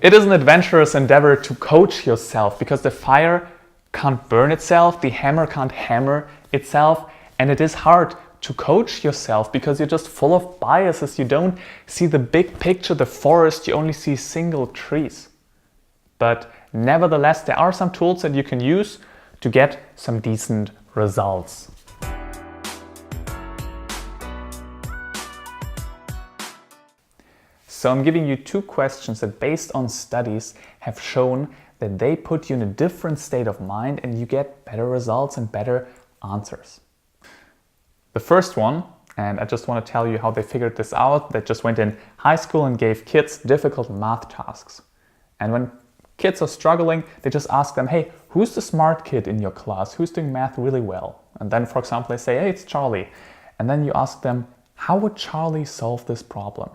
It is an adventurous endeavor to coach yourself because the fire can't burn itself, the hammer can't hammer itself, and it is hard to coach yourself because you're just full of biases. You don't see the big picture, the forest, you only see single trees. But nevertheless, there are some tools that you can use to get some decent results. So I'm giving you 2 questions that, based on studies, have shown that they put you in a different state of mind and you get better results and better answers. The first one, and I just want to tell you how they figured this out. They just went in high school and gave kids difficult math tasks. And when kids are struggling, they just ask them, hey, who's the smart kid in your class? Who's doing math really well? And then, for example, they say, hey, it's Charlie. And then you ask them, how would Charlie solve this problem?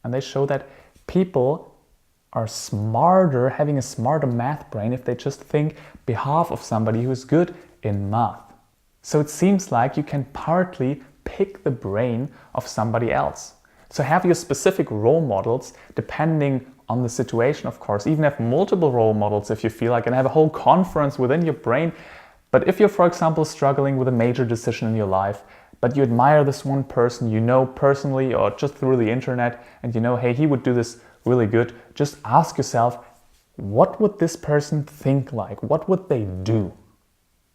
And they show that people are smarter, having a smarter math brain if they just think behalf of somebody who's good in math. So it seems like you can partly pick the brain of somebody else. So have your specific role models depending on the situation, of course. Even have multiple role models if you feel like, and have a whole conference within your brain. But if you're, for example, struggling with a major decision in your life, but you admire this one person you know personally or just through the internet, and you know, hey, he would do this really good, just ask yourself, what would this person think like? What would they do?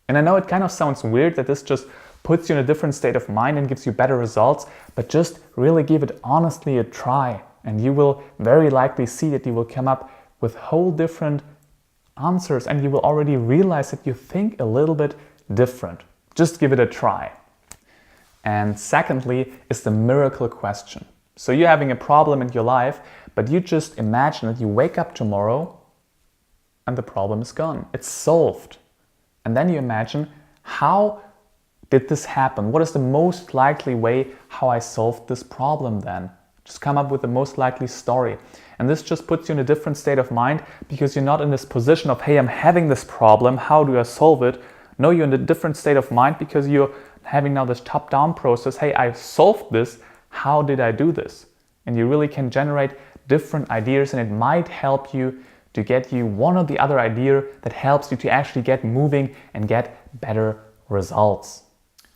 And I know it kind of sounds weird that this just puts you in a different state of mind and gives you better results, but just really give it honestly a try, and you will very likely see that you will come up with whole different answers, and you will already realize that you think a little bit different. Just give it a try. And secondly is the miracle question. So you're having a problem in your life, but you just imagine that you wake up tomorrow and the problem is gone. It's solved. And then you imagine, how did this happen? What is the most likely way how I solved this problem then? Just come up with the most likely story. And this just puts you in a different state of mind because you're not in this position of, hey, I'm having this problem, how do I solve it? No, you're in a different state of mind because you're having now this top-down process. Hey, I solved this. How did I do this? And you really can generate different ideas, and it might help you to get you one or the other idea that helps you to actually get moving and get better results.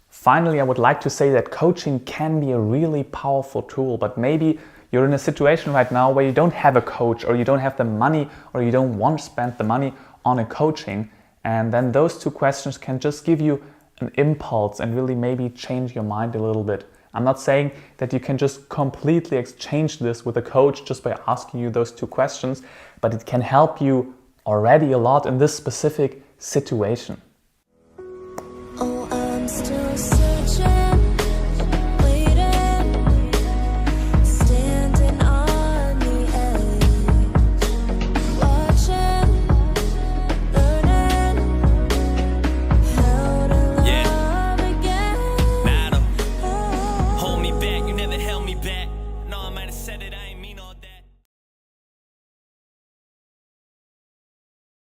Finally, I would like to say that coaching can be a really powerful tool, but maybe you're in a situation right now where you don't have a coach, or you don't have the money, or you don't want to spend the money on a coaching. And then those 2 questions can just give you an impulse and really maybe change your mind a little bit. I'm not saying that you can just completely exchange this with a coach just by asking you those 2 questions, but it can help you already a lot in this specific situation. Oh, I'm still searching.